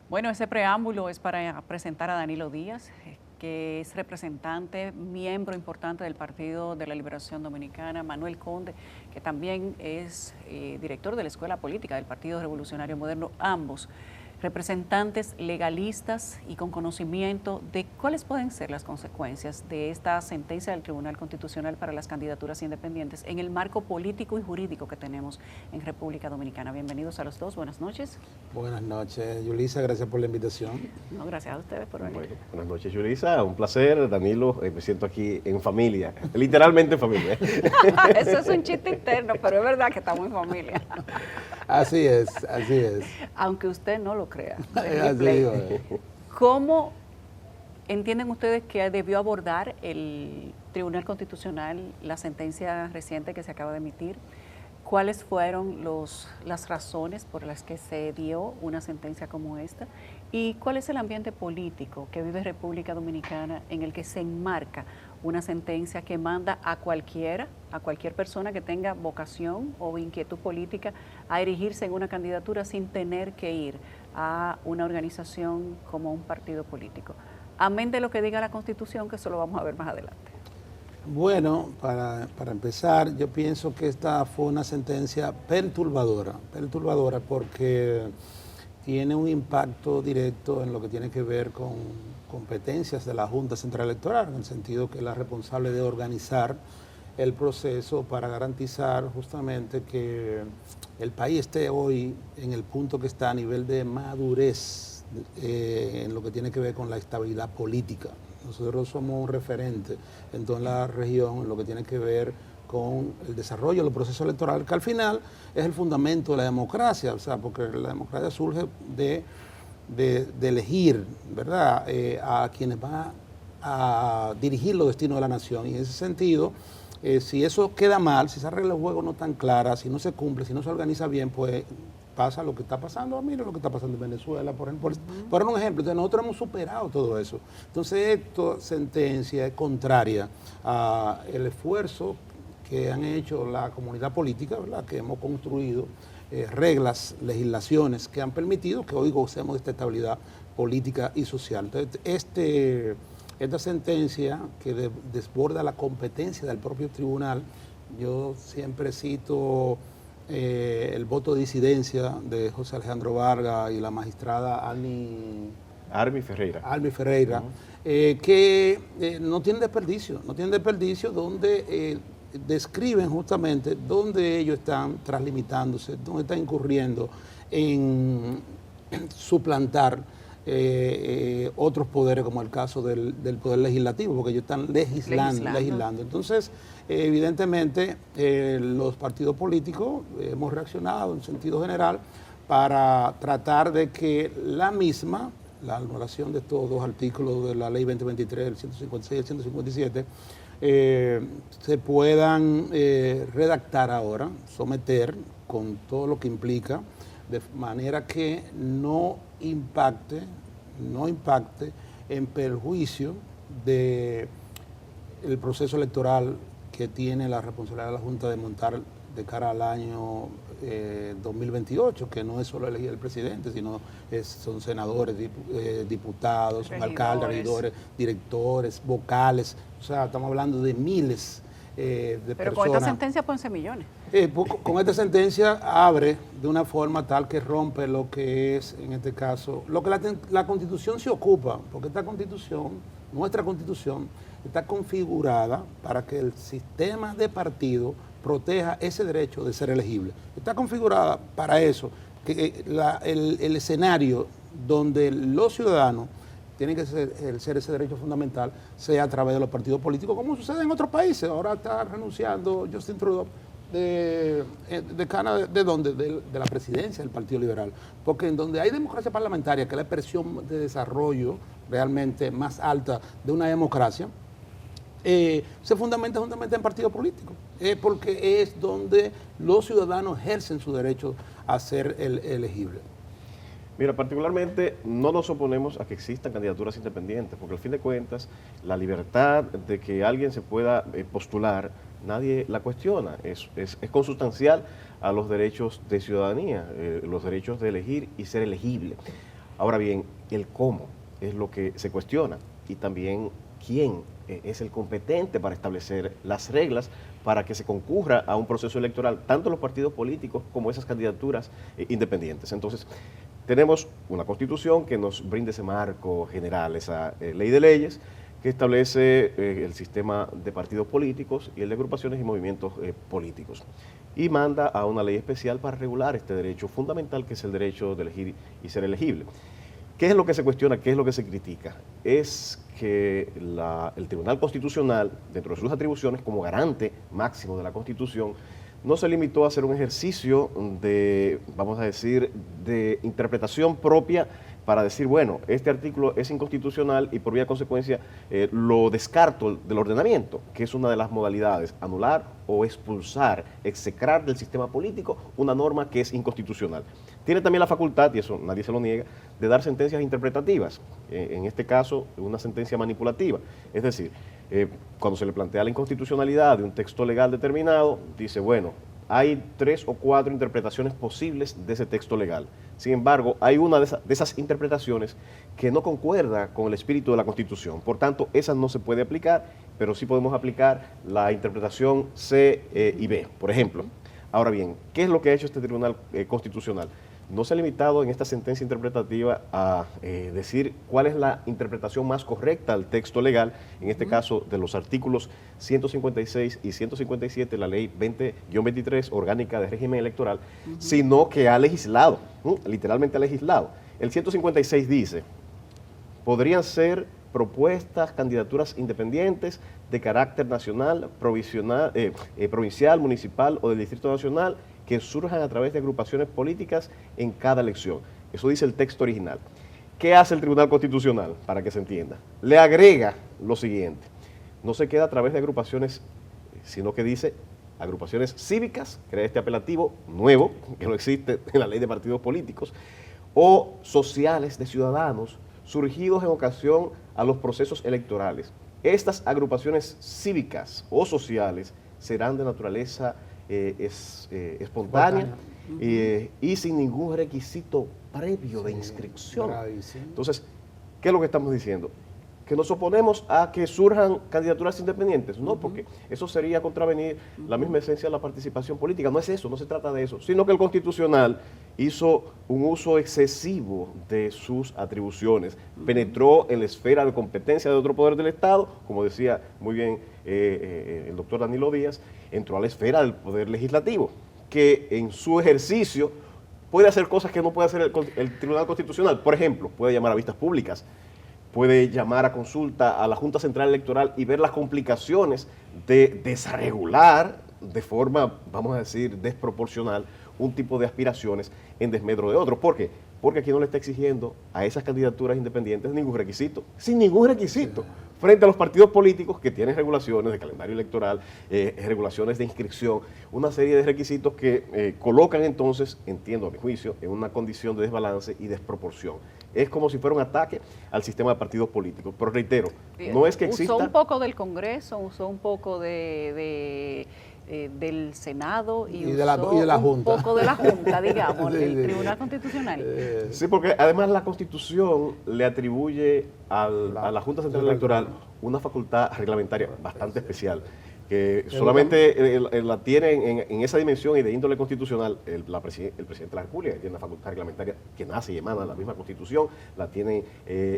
Bueno, ese preámbulo es para presentar a Danilo Díaz, que es representante, miembro importante del Partido de la Liberación Dominicana, Manuel Conde, que también es director de la Escuela Política del Partido Revolucionario Moderno, ambos representantes legalistas y con conocimiento de cuáles pueden ser las consecuencias de esta sentencia del Tribunal Constitucional para las candidaturas independientes en el marco político y jurídico que tenemos en República Dominicana. Bienvenidos a los dos, buenas noches. Buenas noches, Yulisa, gracias por la invitación. No, gracias a ustedes por venir. Bueno, buenas noches, Yulisa, un placer. Danilo, me siento aquí en familia, literalmente en familia. Eso es un chiste interno, pero es verdad que estamos en familia. Así es, así es. Aunque usted no lo crea. Así es. ¿Cómo entienden ustedes que debió abordar el Tribunal Constitucional la sentencia reciente que se acaba de emitir? ¿Cuáles fueron las razones por las que se dio una sentencia como esta? ¿Y cuál es el ambiente político que vive República Dominicana en el que se enmarca una sentencia que manda a cualquier persona que tenga vocación o inquietud política a erigirse en una candidatura sin tener que ir a una organización como un partido político? Amén de lo que diga la Constitución, que eso lo vamos a ver más adelante. Bueno, para empezar, yo pienso que esta fue una sentencia perturbadora porque tiene un impacto directo en lo que tiene que ver con competencias de la Junta Central Electoral, en el sentido que es la responsable de organizar el proceso para garantizar justamente que el país esté hoy en el punto que está a nivel de madurez en lo que tiene que ver con la estabilidad política. Nosotros somos un referente en toda la región en lo que tiene que ver con el desarrollo de los procesos electorales, que al final es el fundamento de la democracia, o sea, porque la democracia surge de elegir, ¿verdad?, a quienes van a dirigir los destinos de la nación. Y en ese sentido, si eso queda mal, si esa regla de juego no tan clara, si no se cumple, si no se organiza bien, pues pasa lo que está pasando. Mira lo que está pasando en Venezuela, por ejemplo. Por un ejemplo, entonces nosotros hemos superado todo eso. Entonces, esta sentencia es contraria al esfuerzo que han hecho la comunidad política, ¿verdad?, que hemos construido reglas, legislaciones que han permitido que hoy gocemos de esta estabilidad política y social. Entonces, esta sentencia que desborda la competencia del propio tribunal, yo siempre cito el voto de disidencia de José Alejandro Vargas y la magistrada Armi Ferreira. Que no tienen desperdicio, donde describen justamente dónde ellos están traslimitándose, dónde están incurriendo en suplantar otros poderes, como el caso del poder legislativo, porque ellos están legislando. Entonces, evidentemente, los partidos políticos hemos reaccionado en sentido general para tratar de que la anulación de estos dos artículos de la ley 2023, el 156 y el 157, se puedan redactar ahora, someter con todo lo que implica, de manera que no impacte en perjuicio del proceso electoral que tiene la responsabilidad de la Junta de montar de cara al año 2028, que no es solo elegir el presidente, sino son senadores, diputados, son alcaldes, regidores, directores, vocales, o sea, estamos hablando de miles de personas. Pero con esta sentencia pueden ser millones. Con esta sentencia abre de una forma tal que rompe lo que es, en este caso, lo que la Constitución se ocupa, porque esta Constitución, nuestra Constitución, está configurada para que el sistema de partido proteja ese derecho de ser elegible. Está configurada para eso, que el escenario donde los ciudadanos tienen que ejercer ese derecho fundamental sea a través de los partidos políticos, como sucede en otros países. Ahora está renunciando Justin Trudeau de la presidencia del Partido Liberal, porque en donde hay democracia parlamentaria, que es la expresión de desarrollo realmente más alta de una democracia, se fundamenta en partidos políticos, porque es donde los ciudadanos ejercen su derecho a ser elegible. Mira, particularmente no nos oponemos a que existan candidaturas independientes, porque al fin de cuentas la libertad de que alguien se pueda postular, nadie la cuestiona, es consustancial a los derechos de ciudadanía, los derechos de elegir y ser elegible. Ahora bien, el cómo es lo que se cuestiona y también quién es el competente para establecer las reglas para que se concurra a un proceso electoral, tanto los partidos políticos como esas candidaturas independientes. Entonces, tenemos una Constitución que nos brinda ese marco general, esa ley de leyes, que establece el sistema de partidos políticos y el de agrupaciones y movimientos políticos. Y manda a una ley especial para regular este derecho fundamental, que es el derecho de elegir y ser elegible. ¿Qué es lo que se cuestiona? ¿Qué es lo que se critica? Es que el Tribunal Constitucional, dentro de sus atribuciones como garante máximo de la Constitución, no se limitó a hacer un ejercicio de, vamos a decir, de interpretación propia para decir, bueno, este artículo es inconstitucional y por vía de consecuencia lo descarto del ordenamiento, que es una de las modalidades, anular o expulsar, execrar del sistema político una norma que es inconstitucional. Tiene también la facultad, y eso nadie se lo niega, de dar sentencias interpretativas, en este caso una sentencia manipulativa. Es decir, cuando se le plantea la inconstitucionalidad de un texto legal determinado, dice, bueno, hay 3 o 4 interpretaciones posibles de ese texto legal. Sin embargo, hay una de esas interpretaciones que no concuerda con el espíritu de la Constitución. Por tanto, esa no se puede aplicar, pero sí podemos aplicar la interpretación C y B, por ejemplo. Ahora bien, ¿qué es lo que ha hecho este Tribunal Constitucional? No se ha limitado en esta sentencia interpretativa a decir cuál es la interpretación más correcta al texto legal, en este caso de los artículos 156 y 157 de la ley 20-23 orgánica de régimen electoral, sino que ha legislado, literalmente ha legislado. El 156 dice, podrían ser propuestas, candidaturas independientes de carácter nacional, provincial, municipal o del Distrito Nacional, que surjan a través de agrupaciones políticas en cada elección. Eso dice el texto original. ¿Qué hace el Tribunal Constitucional? Para que se entienda. Le agrega lo siguiente. No se queda a través de agrupaciones, sino que dice agrupaciones cívicas, crea este apelativo nuevo, que no existe en la ley de partidos políticos, o sociales de ciudadanos surgidos en ocasión a los procesos electorales. Estas agrupaciones cívicas o sociales serán de naturaleza espontánea y sin ningún requisito previo de inscripción. Entonces, ¿qué es lo que estamos diciendo? ¿Que nos oponemos a que surjan candidaturas independientes? No, porque eso sería contravenir la misma esencia de la participación política. No es eso, no se trata de eso, sino que el Constitucional hizo un uso excesivo de sus atribuciones, penetró en la esfera de competencia de otro poder del Estado, como decía muy bien el doctor Danilo Díaz, entró a la esfera del poder legislativo, que en su ejercicio puede hacer cosas que no puede hacer el Tribunal Constitucional. Por ejemplo, puede llamar a vistas públicas, puede llamar a consulta a la Junta Central Electoral y ver las complicaciones de desregular de forma, vamos a decir, desproporcional un tipo de aspiraciones en desmedro de otro. ¿Por qué? Porque aquí no le está exigiendo a esas candidaturas independientes ningún requisito, sin ningún requisito, frente a los partidos políticos que tienen regulaciones de calendario electoral, regulaciones de inscripción, una serie de requisitos que colocan entonces, entiendo a mi juicio, en una condición de desbalance y desproporción. Es como si fuera un ataque al sistema de partidos políticos. Pero reitero, no es que exista... Usó un poco del Congreso, usó un poco del Senado y de la Junta. Un poco de la Junta, digamos, Sí, del Tribunal Constitucional. Sí, porque además la Constitución le atribuye a la Junta Central Electoral una facultad reglamentaria bastante especial, que solamente la tiene en esa dimensión y de índole constitucional el presidente de la República, que tiene una facultad reglamentaria que nace y emana de la misma Constitución, la tiene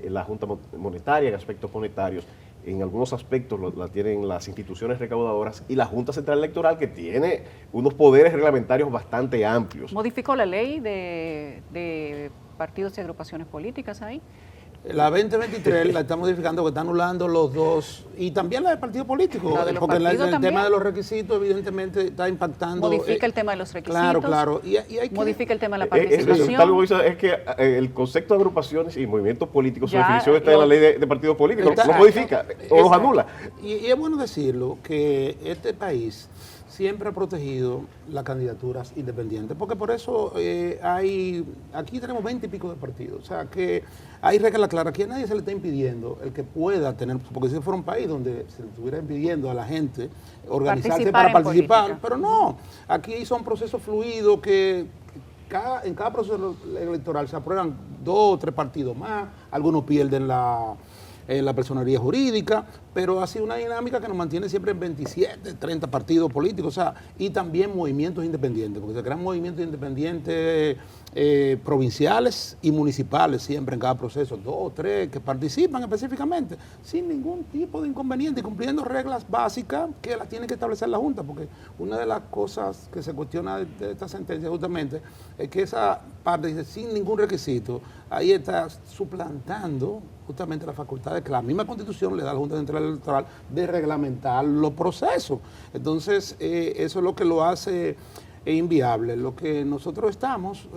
la Junta Monetaria en aspectos monetarios, en algunos aspectos la tienen las instituciones recaudadoras y la Junta Central Electoral, que tiene unos poderes reglamentarios bastante amplios. ¿Modificó la ley de partidos y agrupaciones políticas ahí? La 2023 la está modificando, que está anulando los dos, y también la de partido político, porque el tema de los requisitos evidentemente está impactando. Modifica el tema de los requisitos. Claro, claro. Y hay que, modifica el tema de la participación. Tal vez es que el concepto de agrupaciones y movimientos políticos, su definición está en la ley de partidos políticos, lo modifica o los anula. Y es bueno decirlo, que este país siempre ha protegido las candidaturas independientes, porque por eso aquí tenemos 20 y pico de partidos, o sea que hay reglas claras, aquí a nadie se le está impidiendo el que pueda tener, porque si fuera un país donde se le estuviera impidiendo a la gente organizarse para participar, pero no, aquí son procesos fluidos que en cada proceso electoral se aprueban 2 o 3 partidos más, algunos pierden la personería jurídica, pero ha sido una dinámica que nos mantiene siempre en 27, 30 partidos políticos, o sea, y también movimientos independientes, porque se crean movimientos independientes provinciales y municipales siempre en cada proceso, 2 o 3 que participan específicamente, sin ningún tipo de inconveniente y cumpliendo reglas básicas que las tiene que establecer la Junta, porque una de las cosas que se cuestiona de esta sentencia justamente es que esa parte dice sin ningún requisito, ahí está suplantando justamente la facultad que la misma Constitución le da a la Junta Central Electoral de reglamentar los procesos. Entonces, eso es lo que lo hace inviable. Lo que nosotros estamos,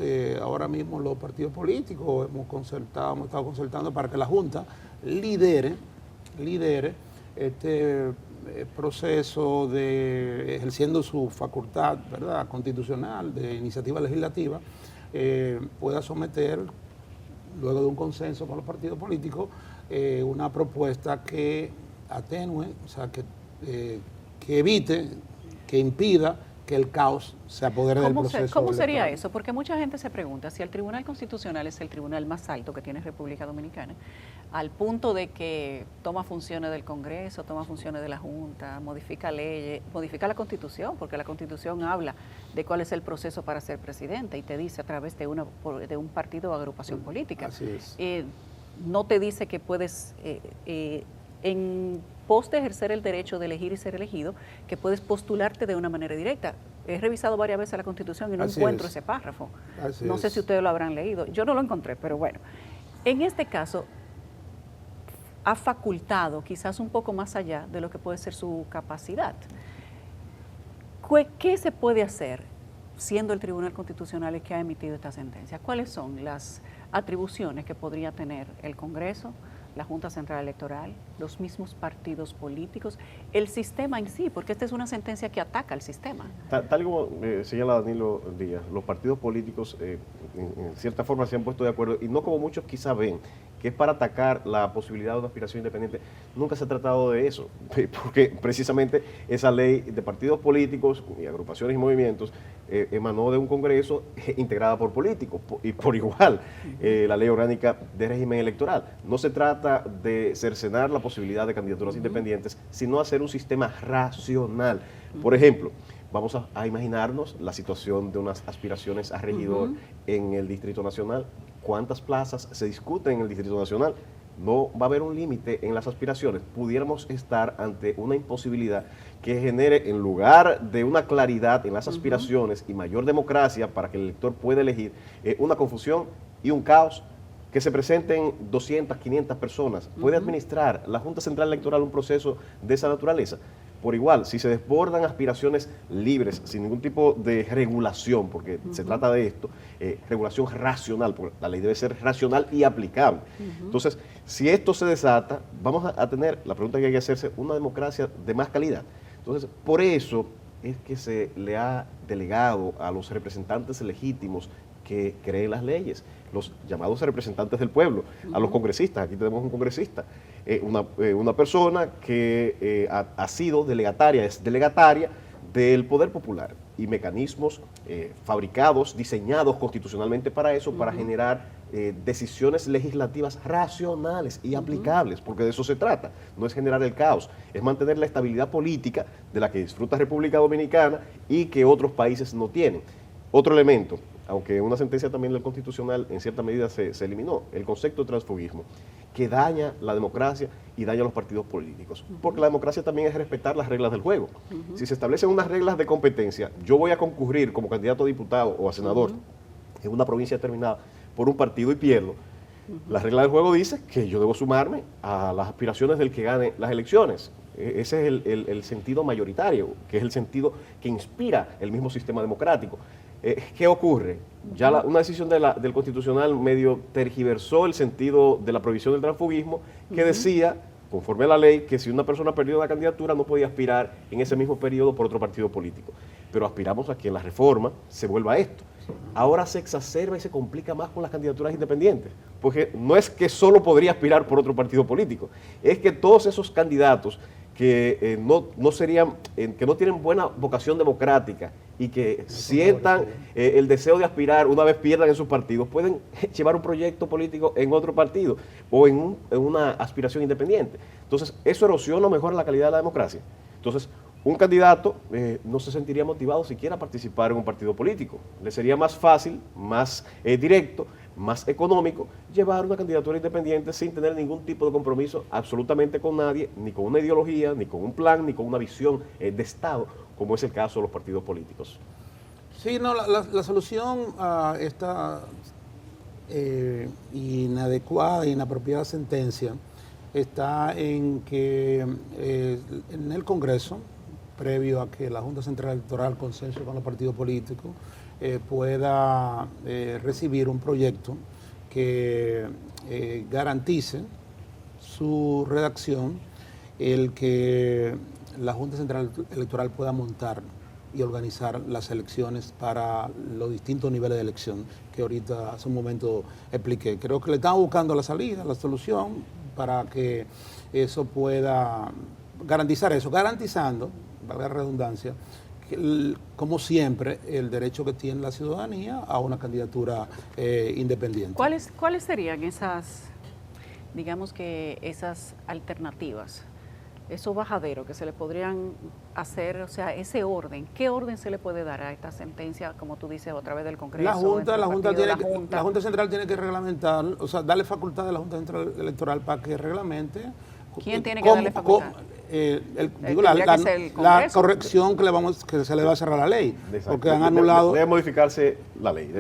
ahora mismo los partidos políticos, hemos estado concertando para que la Junta lidere este proceso de ejerciendo su facultad, ¿verdad?, constitucional de iniciativa legislativa, pueda someter, luego de un consenso con los partidos políticos, una propuesta que atenúe, o sea, que evite, que impida que el caos se apodere del proceso. ¿Cómo sería electoral. eso? Porque mucha gente se pregunta si el Tribunal Constitucional es el tribunal más alto que tiene República Dominicana, al punto de que toma funciones del Congreso, toma funciones de la Junta, modifica leyes, modifica la Constitución, porque la Constitución habla de cuál es el proceso para ser presidente y te dice a través de un partido o agrupación política. Así es. No te dice que puedes, en pos de ejercer el derecho de elegir y ser elegido, que puedes postularte de una manera directa. He revisado varias veces la Constitución y no encuentro ese párrafo. No sé si ustedes lo habrán leído. Yo no lo encontré, pero bueno. En este caso, ha facultado quizás un poco más allá de lo que puede ser su capacidad. ¿Qué se puede hacer siendo el Tribunal Constitucional el que ha emitido esta sentencia? ¿Cuáles son las atribuciones que podría tener el Congreso, la Junta Central Electoral, los mismos partidos políticos, el sistema en sí? Porque esta es una sentencia que ataca al sistema. Tal como señala Danilo Díaz, los partidos políticos en cierta forma se han puesto de acuerdo, y no como muchos quizá ven, que es para atacar la posibilidad de una aspiración independiente. Nunca se ha tratado de eso, porque precisamente esa ley de partidos políticos y agrupaciones y movimientos emanó de un Congreso integrada por políticos, y por igual la ley orgánica de régimen electoral. No se trata de cercenar la posibilidad de candidaturas independientes, sino hacer un sistema racional. Por ejemplo, vamos a imaginarnos la situación de unas aspiraciones a regidor en el Distrito Nacional. ¿Cuántas plazas se discuten en el Distrito Nacional? No va a haber un límite en las aspiraciones. Pudiéramos estar ante una imposibilidad que genere, en lugar de una claridad en las aspiraciones y mayor democracia para que el elector pueda elegir, una confusión y un caos. Que se presenten 200, 500 personas. ¿Puede administrar la Junta Central Electoral un proceso de esa naturaleza? Por igual, si se desbordan aspiraciones libres, sin ningún tipo de regulación, porque se trata de esto, regulación racional, porque la ley debe ser racional y aplicable. Entonces, si esto se desata, vamos a tener, la pregunta que hay que hacerse, una democracia de más calidad. Entonces, por eso es que se le ha delegado a los representantes legítimos que creen las leyes, los llamados representantes del pueblo, a los congresistas. Aquí tenemos un congresista, una persona que ha sido delegataria, es delegataria del poder popular y mecanismos fabricados, diseñados constitucionalmente para eso, para generar decisiones legislativas racionales y aplicables, porque de eso se trata. No es generar el caos, es mantener la estabilidad política de la que disfruta República Dominicana y que otros países no tienen. Otro elemento, aunque una sentencia también del Constitucional en cierta medida se eliminó, el concepto de transfugismo, que daña la democracia y daña a los partidos políticos. Porque la democracia también es respetar las reglas del juego. Si se establecen unas reglas de competencia, yo voy a concurrir como candidato a diputado o a senador en una provincia determinada por un partido y pierdo. La regla del juego dice que yo debo sumarme a las aspiraciones del que gane las elecciones. Ese es el sentido mayoritario, que es el sentido que inspira el mismo sistema democrático. ¿Qué ocurre? Ya una decisión del Constitucional medio tergiversó el sentido de la prohibición del transfugismo, que decía, conforme a la ley, que si una persona perdió una candidatura no podía aspirar en ese mismo periodo por otro partido político. Pero aspiramos a que en la reforma se vuelva a esto. Ahora se exacerba y se complica más con las candidaturas independientes, porque no es que solo podría aspirar por otro partido político, es que todos esos candidatos que no serían, que no tienen buena vocación democrática y que sientan el deseo de aspirar, una vez pierdan en sus partidos, pueden llevar un proyecto político en otro partido o en una aspiración independiente. Entonces, eso erosiona o mejora la calidad de la democracia. Entonces, un candidato no se sentiría motivado siquiera a participar en un partido político. Le sería más fácil, más directo, más económico llevar una candidatura independiente sin tener ningún tipo de compromiso absolutamente con nadie, ni con una ideología, ni con un plan, ni con una visión de Estado, como es el caso de los partidos políticos. Sí, no, la solución a esta inadecuada e inapropiada sentencia está en que en el Congreso, previo a que la Junta Central Electoral consense con los partidos políticos, pueda recibir un proyecto que garantice su redacción, el que la Junta Central Electoral pueda montar y organizar las elecciones para los distintos niveles de elección que ahorita hace un momento expliqué. Creo que le están buscando la salida, la solución para que eso pueda garantizar eso, garantizando, valga la redundancia, como siempre, el derecho que tiene la ciudadanía a una candidatura independiente. ¿Cuáles serían esas, digamos que esas alternativas, esos bajaderos que se le podrían hacer, o sea, ese orden? ¿Qué orden se le puede dar a esta sentencia, como tú dices, a través del Congreso? La Junta Central tiene que reglamentar, o sea, darle facultad a la Junta Central Electoral para que reglamente. ¿Quién tiene que darle facultad? La corrección que se le va a hacer a la ley. Exacto. Porque han anulado. Debe modificarse la ley.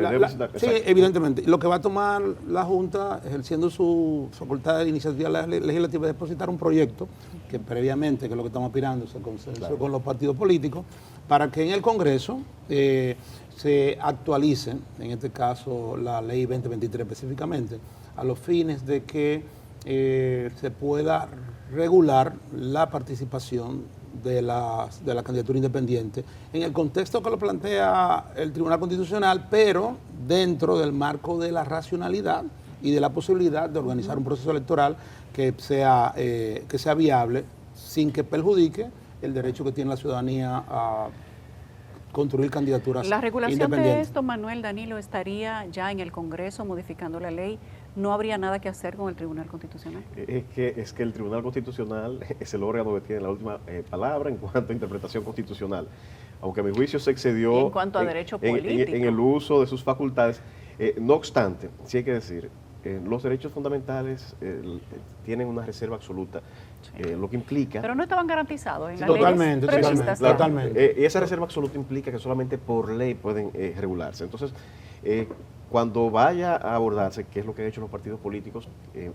Sí, evidentemente. Lo que va a tomar la Junta, ejerciendo su facultad de iniciativa legislativa, es depositar un proyecto que previamente, que es lo que estamos aspirando, se consenso con los partidos políticos, para que en el Congreso se actualice, en este caso la ley 2023 específicamente, a los fines de que se pueda regular la participación de la candidatura independiente en el contexto que lo plantea el Tribunal Constitucional, pero dentro del marco de la racionalidad y de la posibilidad de organizar un proceso electoral que sea viable sin que perjudique el derecho que tiene la ciudadanía a construir candidaturas independientes. La regulación de esto, Manuel, Danilo, estaría ya en el Congreso modificando la ley. ¿No habría nada que hacer con el Tribunal Constitucional? Es que el Tribunal Constitucional es el órgano que tiene la última palabra en cuanto a interpretación constitucional. Aunque a mi juicio se excedió en cuanto a derecho político, en el uso de sus facultades. No obstante, sí hay que decir, los derechos fundamentales tienen una reserva absoluta, lo que implica... Pero no estaban garantizados en la ley. Totalmente. Esa reserva absoluta implica que solamente por ley pueden regularse. Entonces, cuando vaya a abordarse, que es lo que han hecho los partidos políticos,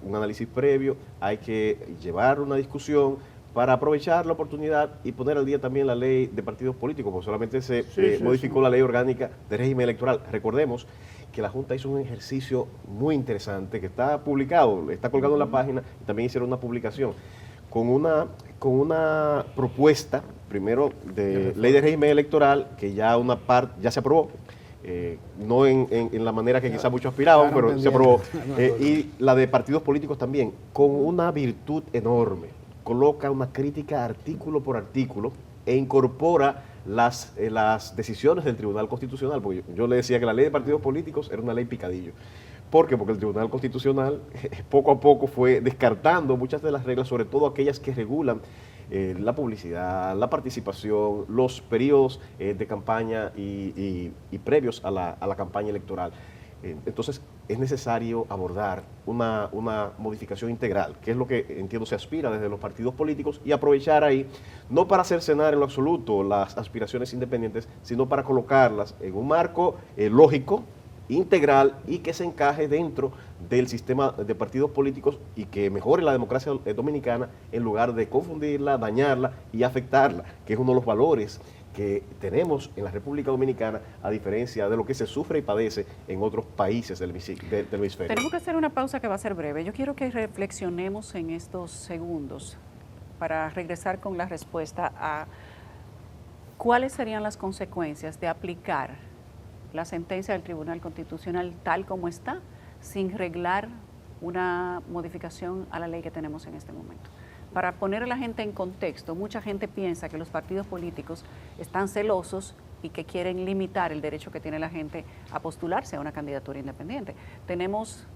un análisis previo, hay que llevar una discusión para aprovechar la oportunidad y poner al día también la ley de partidos políticos, porque solamente se modificó la ley orgánica de régimen electoral. Recordemos que la Junta hizo un ejercicio muy interesante que está publicado, está colgado en la página, y también hicieron una publicación con una propuesta, primero, de ley de régimen electoral, que ya una parte ya se aprobó, no en la manera que quizás muchos aspiraban, pero se aprobó, y la de partidos políticos también, con una virtud enorme. Coloca una crítica artículo por artículo e incorpora las decisiones del Tribunal Constitucional, porque yo le decía que la ley de partidos políticos era una ley picadillo. ¿Por qué? Porque el Tribunal Constitucional poco a poco fue descartando muchas de las reglas, sobre todo aquellas que regulan la publicidad, la participación, los periodos de campaña y previos a la campaña electoral. Entonces, es necesario abordar una modificación integral, que es lo que entiendo se aspira desde los partidos políticos, y aprovechar ahí, no para cercenar en lo absoluto las aspiraciones independientes, sino para colocarlas en un marco lógico, integral, y que se encaje dentro del sistema de partidos políticos y que mejore la democracia dominicana en lugar de confundirla, dañarla y afectarla, que es uno de los valores que tenemos en la República Dominicana, a diferencia de lo que se sufre y padece en otros países del hemisferio. Tenemos que hacer una pausa que va a ser breve. Yo quiero que reflexionemos en estos segundos para regresar con la respuesta a cuáles serían las consecuencias de aplicar la sentencia del Tribunal Constitucional tal como está, sin reglar una modificación a la ley que tenemos en este momento. para poner a la gente en contexto, mucha gente piensa que los partidos políticos están celosos y que quieren limitar el derecho que tiene la gente a postularse a una candidatura independiente. Tenemos,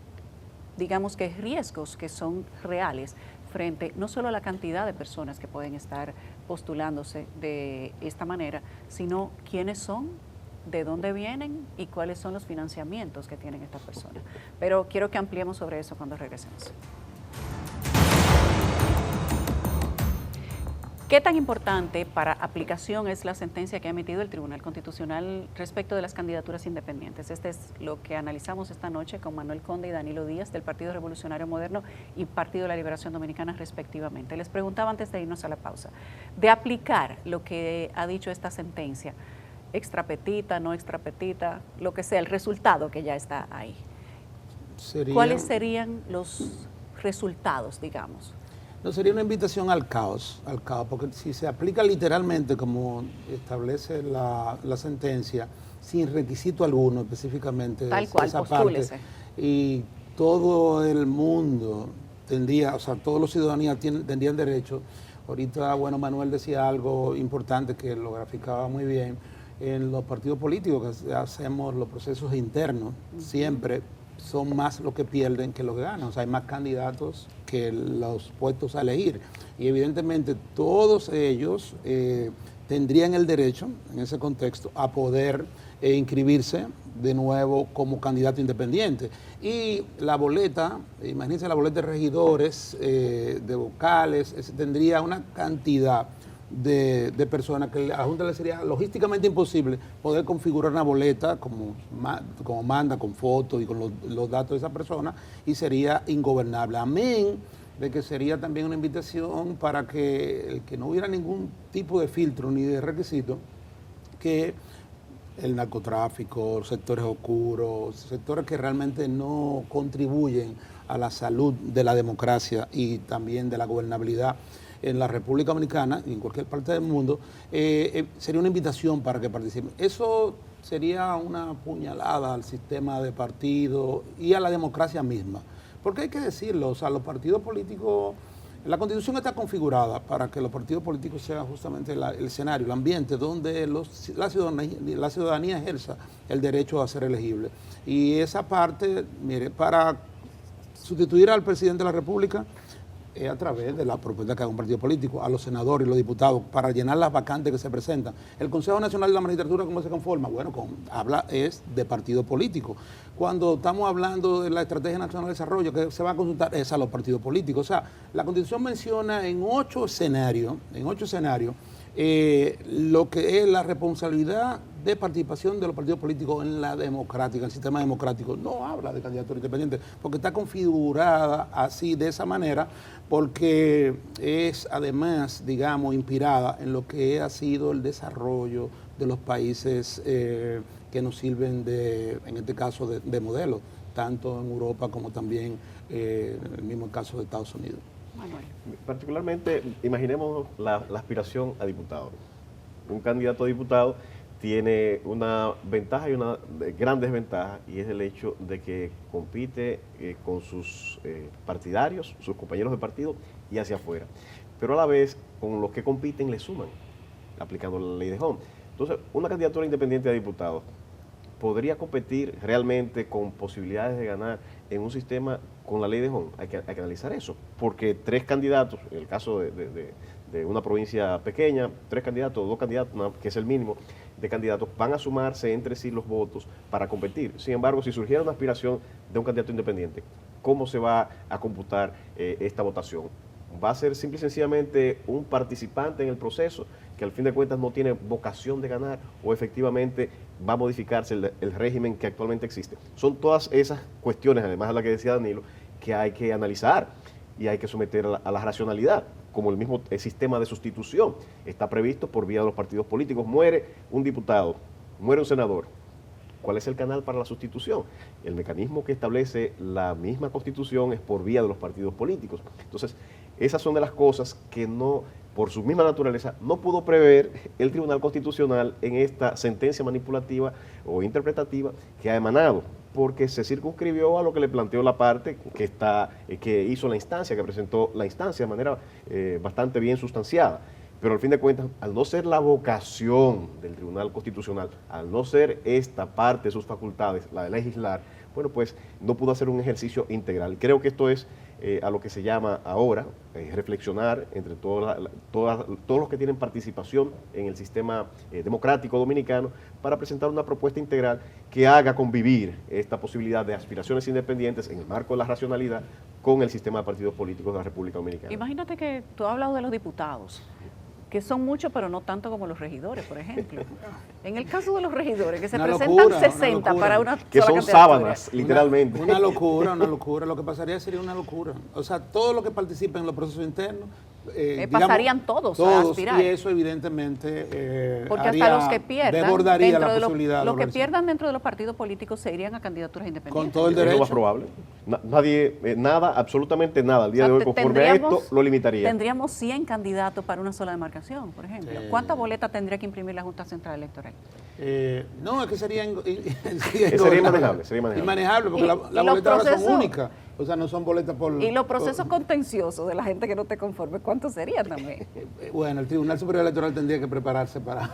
digamos que riesgos que son reales frente no solo a la cantidad de personas que pueden estar postulándose de esta manera, sino quiénes son, de dónde vienen y cuáles son los financiamientos que tienen estas personas. Pero quiero que ampliemos sobre eso cuando regresemos. ¿Qué tan importante para aplicación es la sentencia que ha emitido el Tribunal Constitucional respecto de las candidaturas independientes? Este es lo que analizamos esta noche con Manuel Conde y Danilo Díaz del Partido Revolucionario Moderno y Partido de la Liberación Dominicana respectivamente. Les preguntaba antes de irnos a la pausa, de aplicar lo que ha dicho esta sentencia, extrapetita, no extrapetita, lo que sea, el resultado que ya está ahí. ¿Cuáles serían los resultados, digamos? No, sería una invitación al caos, porque si se aplica literalmente como establece la sentencia, sin requisito alguno específicamente, tal cual, esa postúlese. parte, y todo el mundo tendría, o sea, todos los ciudadanos tendrían derecho. Ahorita, bueno, Manuel decía algo importante que lo graficaba muy bien. En los partidos políticos que hacemos los procesos internos, siempre son más los que pierden que los que ganan. O sea, hay más candidatos que los puestos a elegir. Y evidentemente todos ellos tendrían el derecho, en ese contexto, a poder inscribirse de nuevo como candidato independiente. Y la boleta, imagínense la boleta de regidores, de vocales, tendría una cantidad de personas que a la Junta le sería logísticamente imposible poder configurar una boleta como manda, con fotos y con los datos de esa persona, y sería ingobernable. Amén de que sería también una invitación para que no hubiera ningún tipo de filtro ni de requisito, que el narcotráfico, sectores oscuros, sectores que realmente no contribuyen a la salud de la democracia y también de la gobernabilidad en la República Dominicana y en cualquier parte del mundo, sería una invitación para que participen. Eso sería una puñalada al sistema de partidos y a la democracia misma. Porque hay que decirlo, o sea, los partidos políticos, la Constitución está configurada para que los partidos políticos sean justamente el escenario, el ambiente donde la ciudadanía ejerza el derecho a ser elegible. Y esa parte, mire, para sustituir al presidente de la República, a través de la propuesta que haga un partido político, a los senadores y los diputados, para llenar las vacantes que se presentan. El Consejo Nacional de la Magistratura, ¿cómo se conforma? Bueno, habla es de partido político. Cuando estamos hablando de la Estrategia Nacional de Desarrollo, que se va a consultar, es a los partidos políticos. O sea, la Constitución menciona en 8 escenarios, lo que es la responsabilidad de participación de los partidos políticos en la democrática, en el sistema democrático. No habla de candidatura independiente, porque está configurada así, de esa manera, porque es además, digamos, inspirada en lo que ha sido el desarrollo de los países que nos sirven en este caso, de modelo, tanto en Europa como también en el mismo caso de Estados Unidos. Manuel. Particularmente, imaginemos la aspiración a diputado. Un candidato a diputado tiene una ventaja y una gran desventaja, y es el hecho de que compite con sus partidarios, sus compañeros de partido y hacia afuera. Pero a la vez, con los que compiten le suman, aplicando la ley de Home. Entonces, una candidatura independiente a diputado podría competir realmente con posibilidades de ganar en un sistema con la ley de Home. Hay que analizar eso, porque 3 candidatos, en el caso de una provincia pequeña, 3 candidatos, 2 candidatos, que es el mínimo de candidatos, van a sumarse entre sí los votos para competir. Sin embargo, si surgiera una aspiración de un candidato independiente, ¿cómo se va a computar esta votación? ¿Va a ser simple y sencillamente un participante en el proceso que al fin de cuentas no tiene vocación de ganar, o efectivamente va a modificarse el régimen que actualmente existe? Son todas esas cuestiones, además de la que decía Danilo, que hay que analizar y hay que someter a la racionalidad, como el mismo sistema de sustitución está previsto por vía de los partidos políticos. Muere un diputado, muere un senador. ¿Cuál es el canal para la sustitución? El mecanismo que establece la misma Constitución es por vía de los partidos políticos. Entonces, esas son de las cosas que no, por su misma naturaleza, no pudo prever el Tribunal Constitucional en esta sentencia manipulativa o interpretativa que ha emanado porque se circunscribió a lo que le planteó la parte que hizo la instancia, que presentó la instancia de manera bastante bien sustanciada. Pero al fin de cuentas, al no ser la vocación del Tribunal Constitucional, al no ser esta parte de sus facultades, la de legislar, bueno, pues no pudo hacer un ejercicio integral. Creo que esto es a lo que se llama ahora reflexionar entre todos los que tienen participación en el sistema democrático dominicano para presentar una propuesta integral que haga convivir esta posibilidad de aspiraciones independientes en el marco de la racionalidad con el sistema de partidos políticos de la República Dominicana. Imagínate que tú has hablado de los diputados, que son muchos, pero no tanto como los regidores, por ejemplo. En el caso de los regidores, que se presentan 60 para una que sola son sábanas, literalmente. Una locura. Lo que pasaría sería una locura. O sea, todos los que participen en los procesos internos pasarían todos a aspirar. Y eso evidentemente porque hasta los que pierdan desbordaría la posibilidad. Los que pierdan dentro de los partidos políticos se irían a candidaturas independientes. Con todo el derecho. Es lo más probable. Absolutamente nada, al día de hoy, conforme a esto, lo limitaría. Tendríamos 100 candidatos para una sola demarcación, por ejemplo. ¿Cuántas boletas tendría que imprimir la Junta Central Electoral? No, es que sería inmanejable. Inmanejable, porque las boletas ahora son únicas. O sea, no son boletas por... Y los procesos contenciosos de la gente que no te conforme, ¿cuántos serían también? Bueno, el Tribunal Superior Electoral tendría que prepararse para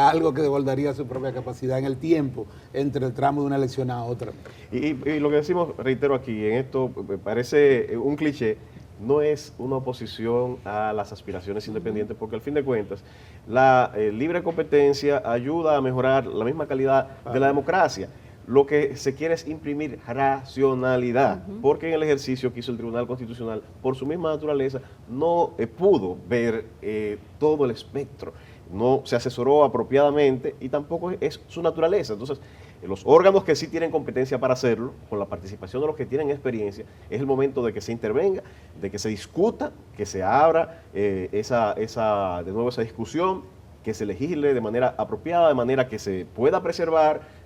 algo que desbordaría su propia capacidad en el tiempo entre el tramo de una elección a otra. Y lo que decimos, reitero aquí, en esto me parece un cliché, no es una oposición a las aspiraciones independientes, porque al fin de cuentas la libre competencia ayuda a mejorar la misma calidad de la democracia. Lo que se quiere es imprimir racionalidad, porque en el ejercicio que hizo el Tribunal Constitucional, por su misma naturaleza, no pudo ver todo el espectro, no se asesoró apropiadamente y tampoco es su naturaleza. Entonces, los órganos que sí tienen competencia para hacerlo, con la participación de los que tienen experiencia, es el momento de que se intervenga, de que se discuta, que se abra de nuevo esa discusión, que se legisle de manera apropiada, de manera que se pueda preservar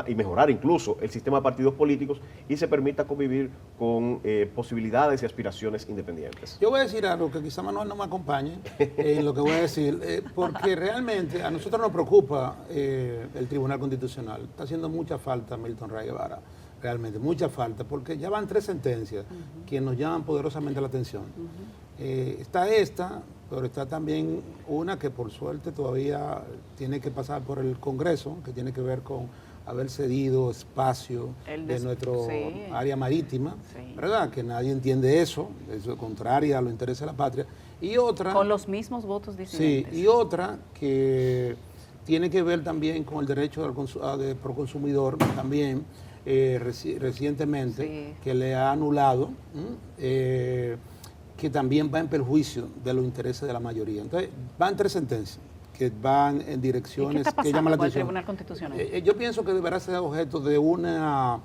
y mejorar incluso el sistema de partidos políticos y se permita convivir con posibilidades y aspiraciones independientes. Yo voy a decir algo que quizá Manuel no me acompañe en lo que voy a decir, porque realmente a nosotros nos preocupa el Tribunal Constitucional. Está haciendo mucha falta Milton Ray Guevara, realmente mucha falta, porque ya van 3 sentencias que nos llaman poderosamente la atención. Está esta, pero está también una que por suerte todavía tiene que pasar por el Congreso, que tiene que ver con haber cedido espacio de nuestra área marítima, ¿verdad? Que nadie entiende eso es contraria a los intereses de la patria. Y otra... Con los mismos votos disidentes. Sí, y otra que tiene que ver también con el derecho del proconsumidor también, recientemente, que le ha anulado, que también va en perjuicio de los intereses de la mayoría. Entonces, van 3 sentencias que van en direcciones que llaman la atención. ¿Qué está pasando con el Tribunal Constitucional? Yo pienso que deberá ser objeto de unos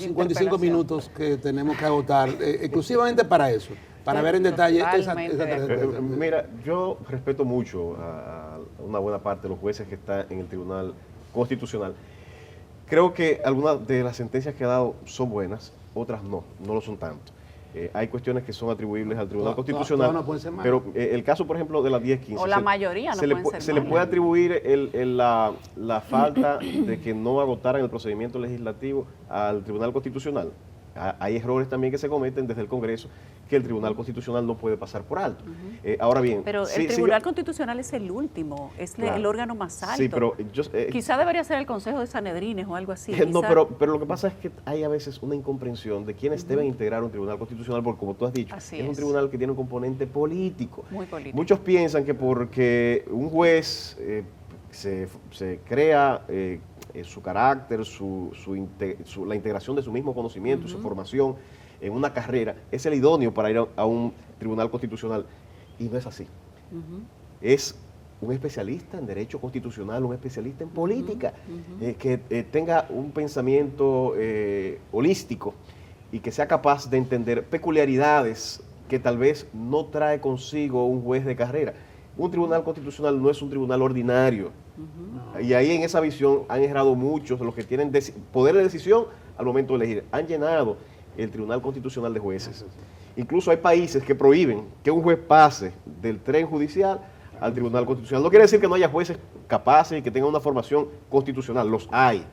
55 minutos que tenemos que agotar, exclusivamente para eso, para ver en detalle esa Mira, yo respeto mucho a una buena parte de los jueces que están en el Tribunal Constitucional. Creo que algunas de las sentencias que ha dado son buenas, otras no lo son tanto. Hay cuestiones que son atribuibles al Tribunal Constitucional, no pueden ser malas. Pero el caso, por ejemplo, de las 10-15... O la mayoría no pueden ser malas. Se le puede atribuir la falta de que no agotaran el procedimiento legislativo al Tribunal Constitucional. Hay errores también que se cometen desde el Congreso que el Tribunal Constitucional no puede pasar por alto. Ahora bien... Pero el Tribunal Constitucional es el último, es el órgano más alto. Sí, pero quizá debería ser el Consejo de Sanedrines o algo así. No, pero lo que pasa es que hay a veces una incomprensión de quienes deben integrar un Tribunal Constitucional, porque como tú has dicho, es un tribunal que tiene un componente político. Muy político. Muchos piensan que porque un juez se crea... su carácter, la integración de su mismo conocimiento, su formación en una carrera, es el idóneo para ir a un Tribunal Constitucional. Y no es así. Es un especialista en derecho constitucional, un especialista en política, que tenga un pensamiento holístico y que sea capaz de entender peculiaridades que tal vez no trae consigo un juez de carrera. Un Tribunal Constitucional no es un tribunal ordinario. Y ahí en esa visión han errado muchos de los que tienen poder de decisión al momento de elegir. Han llenado el Tribunal Constitucional de jueces. Incluso hay países que prohíben que un juez pase del tren judicial al Tribunal Constitucional. No quiere decir que no haya jueces capaces y que tengan una formación constitucional. Los hay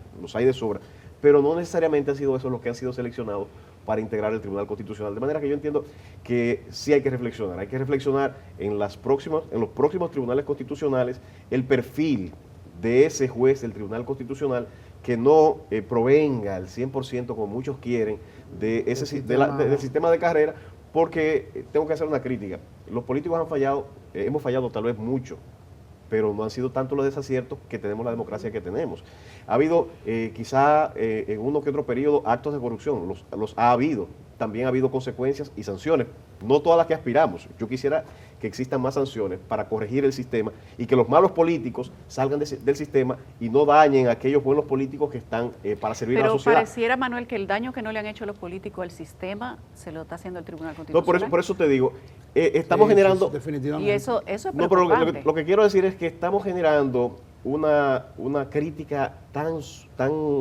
de sobra. pero no necesariamente han sido esos los que han sido seleccionados para integrar el Tribunal Constitucional. De manera que yo entiendo que sí hay que reflexionar en los próximos tribunales constitucionales el perfil de ese juez del Tribunal Constitucional que no provenga al 100%, como muchos quieren, del sistema de carrera, porque tengo que hacer una crítica. Los políticos han fallado, hemos fallado tal vez mucho, pero no han sido tanto los desaciertos que tenemos la democracia que tenemos. Ha habido quizá en uno que otro periodo actos de corrupción, los ha habido. También ha habido consecuencias y sanciones, no todas las que aspiramos. Yo quisiera que existan más sanciones para corregir el sistema y que los malos políticos salgan del sistema y no dañen a aquellos buenos políticos que están para servir a la sociedad. Pero pareciera, Manuel, que el daño que no le han hecho los políticos al sistema se lo está haciendo el Tribunal Constitucional. No, por eso te digo, estamos generando... Y eso es preocupante. No, pero lo que quiero decir es que estamos generando una crítica tan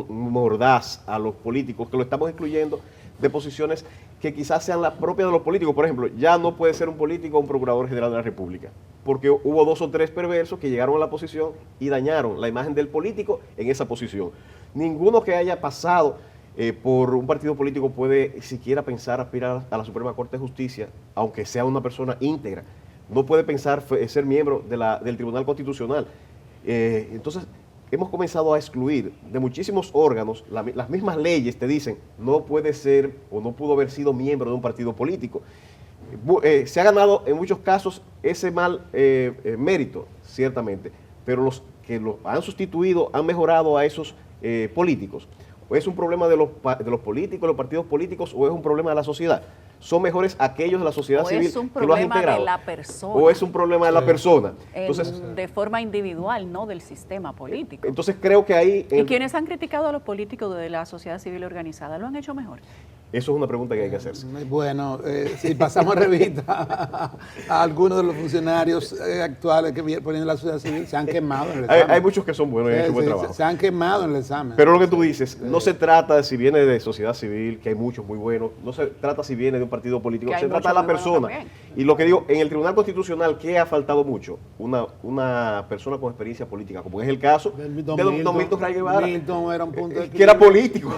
mordaz a los políticos que lo estamos excluyendo de posiciones que quizás sean las propias de los políticos. Por ejemplo, ya no puede ser un político un procurador general de la República, porque hubo 2 o 3 perversos que llegaron a la posición y dañaron la imagen del político en esa posición. Ninguno que haya pasado por un partido político puede siquiera pensar aspirar a la Suprema Corte de Justicia, aunque sea una persona íntegra. No puede pensar ser miembro del Tribunal Constitucional. Entonces, hemos comenzado a excluir de muchísimos órganos, las mismas leyes te dicen, no puede ser o no pudo haber sido miembro de un partido político. Se ha ganado en muchos casos ese mal mérito, ciertamente, pero los que lo han sustituido han mejorado a esos políticos. ¿O es un problema de los políticos, de los partidos políticos, o es un problema de la sociedad? ¿Son mejores aquellos de la sociedad civil que lo han integrado? ¿O es un problema de la persona? ¿O es un problema de la persona? Entonces, de forma individual, no del sistema político. Entonces creo que ahí... ¿Y quienes han criticado a los políticos de la sociedad civil organizada lo han hecho mejor? Eso es una pregunta que hay que hacerse. Bueno, si pasamos revista a algunos de los funcionarios actuales que ponen en la sociedad civil, se han quemado en el examen. Hay muchos que son buenos y han hecho buen trabajo. Se han quemado en el examen. Pero lo que tú dices, no se trata de si viene de sociedad civil, que hay muchos muy buenos, no se trata si viene de un partido político, se trata de la persona. Y lo que digo, en el Tribunal Constitucional, ¿qué ha faltado mucho? Una persona con experiencia política, como es el caso de don Milton Ray Guevara, Milton era un punto de que era político,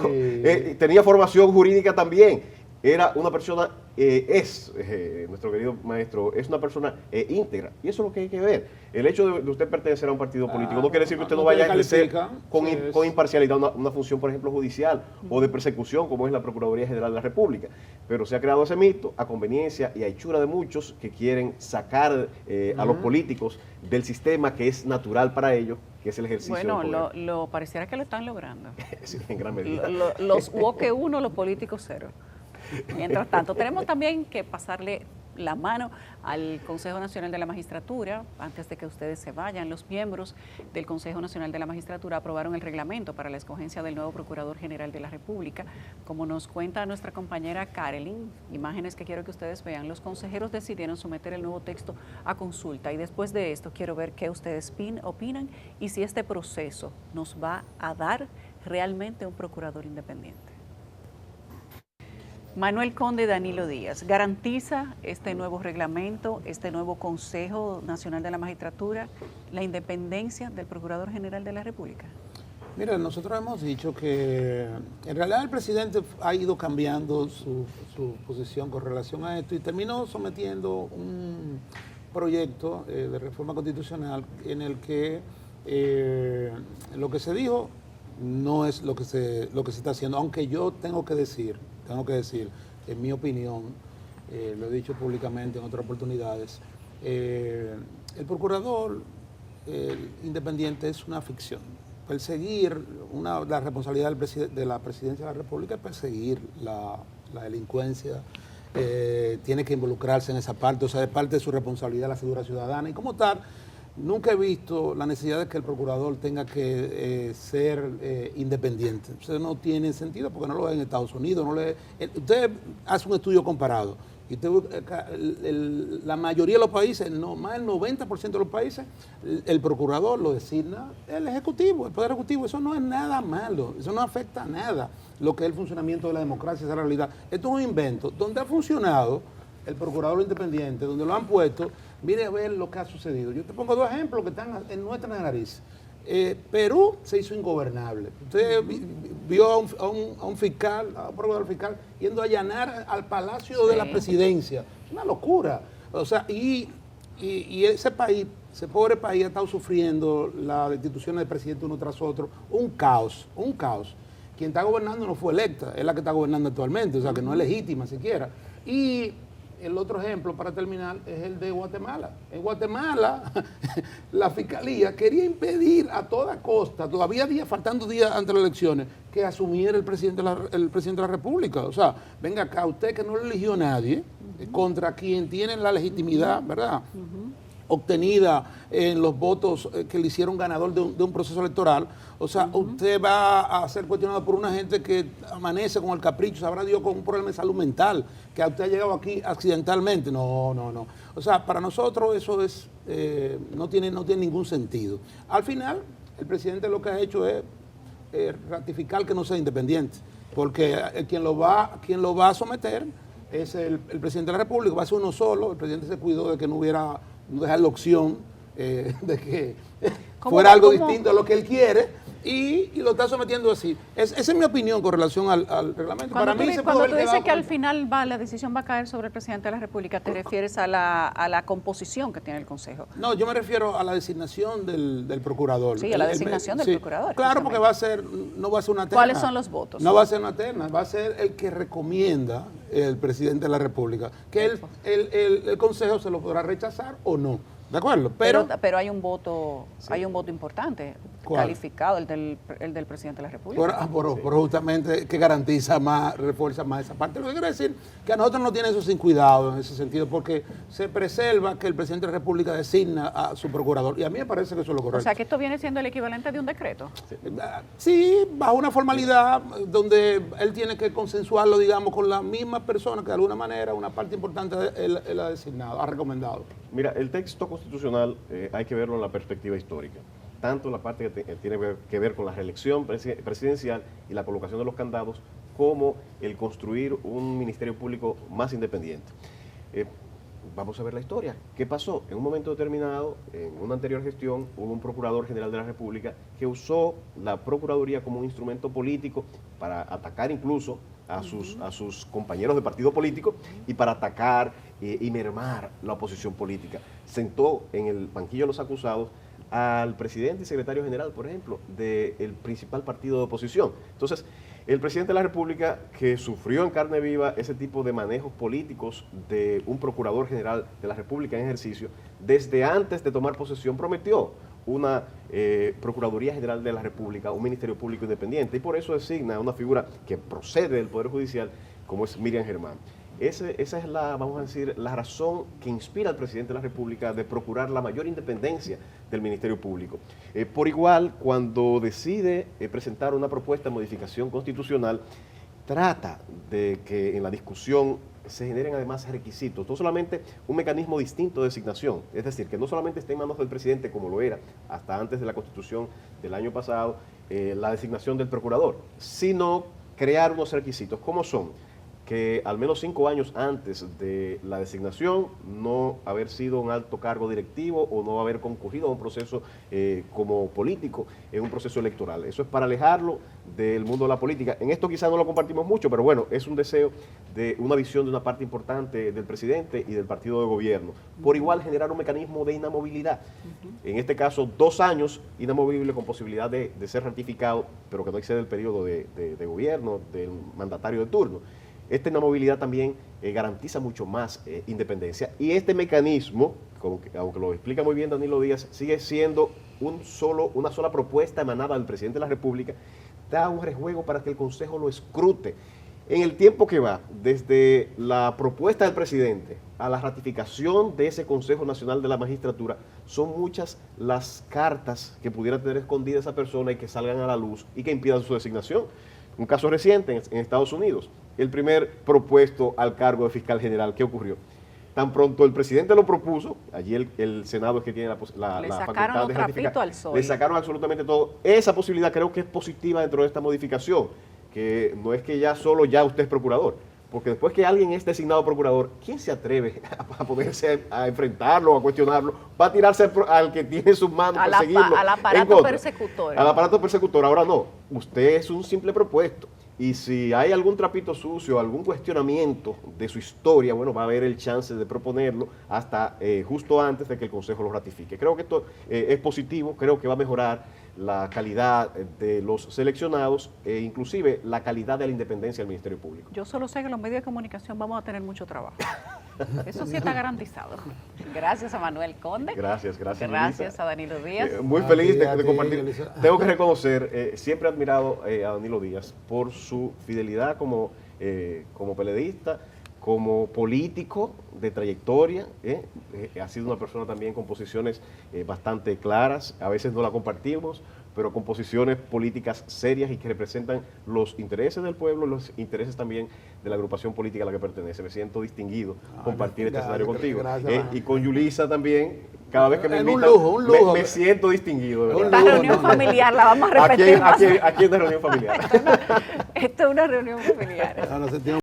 tenía formación jurídica también, era una persona, nuestro querido maestro, es una persona íntegra, y eso es lo que hay que ver. El hecho de usted pertenecer a un partido político no quiere decir que usted no vaya a ejercer con imparcialidad una función, por ejemplo, judicial o de persecución, como es la Procuraduría General de la República, pero se ha creado ese mito a conveniencia y a hechura de muchos que quieren sacar a los políticos del sistema que es natural para ellos, que es el ejercicio del poder. Bueno, pareciera que lo están logrando. Sí, en gran medida. Los woke 1, los políticos 0. Mientras tanto, tenemos también que pasarle la mano al Consejo Nacional de la Magistratura. Antes de que ustedes se vayan, los miembros del Consejo Nacional de la Magistratura aprobaron el reglamento para la escogencia del nuevo Procurador General de la República. Como nos cuenta nuestra compañera Carolyn, imágenes que quiero que ustedes vean, los consejeros decidieron someter el nuevo texto a consulta, y después de esto quiero ver qué ustedes opinan y si este proceso nos va a dar realmente un procurador independiente. Manuel Conde, Danilo Díaz, ¿garantiza este nuevo reglamento, este nuevo Consejo Nacional de la Magistratura, la independencia del Procurador General de la República? Mira, nosotros hemos dicho que en realidad el presidente ha ido cambiando su posición con relación a esto y terminó sometiendo un proyecto de reforma constitucional en el que lo que se dijo no es lo que se está haciendo, aunque yo tengo que decir, en mi opinión, lo he dicho públicamente en otras oportunidades, el procurador independiente es una ficción. Perseguir, la responsabilidad de la presidencia de la República es perseguir la delincuencia, tiene que involucrarse en esa parte, o sea, es parte de su responsabilidad la seguridad ciudadana, y como tal, nunca he visto la necesidad de que el procurador tenga que ser independiente. Eso no tiene sentido porque no lo ve en Estados Unidos. Usted hace un estudio comparado y la mayoría de los países, más del 90% de los países, el procurador lo designa el Ejecutivo, el Poder Ejecutivo. Eso no es nada malo, eso no afecta a nada lo que es el funcionamiento de la democracia, esa realidad. Esto es un invento donde ha funcionado el procurador independiente, donde lo han puesto. Mire a ver lo que ha sucedido. Yo te pongo 2 ejemplos que están en nuestra nariz. Perú se hizo ingobernable. Usted vio a un fiscal, a un procurador fiscal, yendo a allanar al Palacio de la Presidencia. Una locura. O sea, y ese país, ese pobre país ha estado sufriendo las destituciones del presidente uno tras otro. Un caos. Quien está gobernando no fue electa, es la que está gobernando actualmente, o sea, que no es legítima siquiera. Y el otro ejemplo, para terminar, es el de Guatemala. En Guatemala, la Fiscalía quería impedir a toda costa, todavía faltando días antes de las elecciones, que asumiera el presidente de la República. O sea, venga acá, usted que no lo eligió nadie, contra quien tiene la legitimidad, ¿verdad?, obtenida en los votos que le hicieron ganador de un proceso electoral. O sea, usted va a ser cuestionado por una gente que amanece con el capricho, sabrá Dios, con un problema de salud mental, que usted ha llegado aquí accidentalmente. No. O sea, para nosotros eso es no tiene ningún sentido. Al final, el presidente lo que ha hecho es ratificar que no sea independiente, porque quien lo va a someter es el presidente de la República, va a ser uno solo. El presidente se cuidó de que no dejar la opción de que fuera algo distinto a lo que él quiere, y lo está sometiendo así. Esa es mi opinión con relación al reglamento. Cuando tú dices que al final la decisión va a caer sobre el presidente de la República, ¿te refieres a la composición que tiene el Consejo? No, yo me refiero a la designación del procurador. Sí, a la designación del procurador. Claro, porque no va a ser una terna. ¿Cuáles son los votos? No va a ser una terna, va a ser el que recomienda el presidente de la República, que el Consejo se lo podrá rechazar o no. ¿De acuerdo? Pero hay un voto, hay un voto importante, calificado, el del presidente de la República. Por justamente que garantiza más, refuerza más esa parte. Lo que quiere decir que a nosotros no tiene eso sin cuidado en ese sentido, porque se preserva que el presidente de la República designa a su procurador, y a mí me parece que eso es lo correcto. O sea, que esto viene siendo el equivalente de un decreto. Sí, bajo una formalidad donde él tiene que consensuarlo, digamos, con la misma persona que de alguna manera una parte importante él ha designado, ha recomendado. Mira, el texto constitucional hay que verlo en la perspectiva histórica. Tanto la parte que tiene que ver con la reelección presidencial y la colocación de los candados, como el construir un ministerio público más independiente. Vamos a ver la historia. ¿Qué pasó? En un momento determinado, en una anterior gestión, hubo un procurador general de la República que usó la Procuraduría como un instrumento político para atacar incluso a sus compañeros de partido político y para atacar y mermar la oposición política. Sentó en el banquillo de los acusados al presidente y secretario general, por ejemplo, del principal partido de oposición. Entonces, el presidente de la República, que sufrió en carne viva ese tipo de manejos políticos de un procurador general de la República en ejercicio, desde antes de tomar posesión prometió una Procuraduría General de la República, un Ministerio Público Independiente, y por eso designa una figura que procede del Poder Judicial, como es Miriam Germán. Esa es vamos a decir, la razón que inspira al presidente de la República de procurar la mayor independencia del Ministerio Público. Por igual, cuando decide presentar una propuesta de modificación constitucional, trata de que en la discusión se generen además requisitos, no solamente un mecanismo distinto de designación, es decir, que no solamente esté en manos del presidente como lo era hasta antes de la Constitución del año pasado, la designación del procurador, sino crear unos requisitos, como son que al menos 5 años antes de la designación no haber sido un alto cargo directivo o no haber concurrido a un proceso como político en un proceso electoral. Eso es para alejarlo del mundo de la política. En esto quizás no lo compartimos mucho, pero bueno, es un deseo de una visión de una parte importante del presidente y del partido de gobierno. Por igual generar un mecanismo de inamovilidad. En este caso, 2 años inamovible con posibilidad de ser ratificado, pero que no excede el periodo de gobierno del mandatario de turno. Esta inamovilidad también garantiza mucho más independencia, y este mecanismo, aunque lo explica muy bien Danilo Díaz, sigue siendo una sola propuesta emanada del presidente de la República, da un rejuego para que el Consejo lo escrute. En el tiempo que va, desde la propuesta del presidente a la ratificación de ese Consejo Nacional de la Magistratura, son muchas las cartas que pudiera tener escondida esa persona y que salgan a la luz y que impidan su designación. Un caso reciente en Estados Unidos, el primer propuesto al cargo de fiscal general. ¿Qué ocurrió? Tan pronto el presidente lo propuso, allí el Senado es que tiene la facultad de ratificar, le sacaron absolutamente todo. Esa posibilidad creo que es positiva dentro de esta modificación, que no es que ya usted es procurador, porque después que alguien es designado procurador, ¿quién se atreve a ponerse a enfrentarlo, a cuestionarlo? Va a tirarse al que tiene en sus manos, perseguirlo. Al aparato persecutor. Al aparato persecutor. Ahora no, usted es un simple propuesto. Y si hay algún trapito sucio, algún cuestionamiento de su historia, bueno, va a haber el chance de proponerlo hasta justo antes de que el Consejo lo ratifique. Creo que esto es positivo, creo que va a mejorar la calidad de los seleccionados e inclusive la calidad de la independencia del Ministerio Público. Yo solo sé que los medios de comunicación vamos a tener mucho trabajo. Eso sí está garantizado. Gracias a Manuel Conde. Gracias. Gracias Yulisa. a Danilo Díaz. Muy feliz de compartir. Yulisa. Tengo que reconocer, siempre he admirado a Danilo Díaz por su fidelidad como periodista, como político de trayectoria. Ha sido una persona también con posiciones bastante claras, a veces no la compartimos, pero con posiciones políticas serias y que representan los intereses del pueblo, los intereses también de la agrupación política a la que pertenece. Me siento distinguido compartir este escenario contigo. Y con Yulisa también, cada vez que me invitan, un lujo. Me siento distinguido. De verdad. Esta reunión familiar la vamos a repetir. Aquí es de reunión familiar. Esto es una reunión familiar. Nos sentimos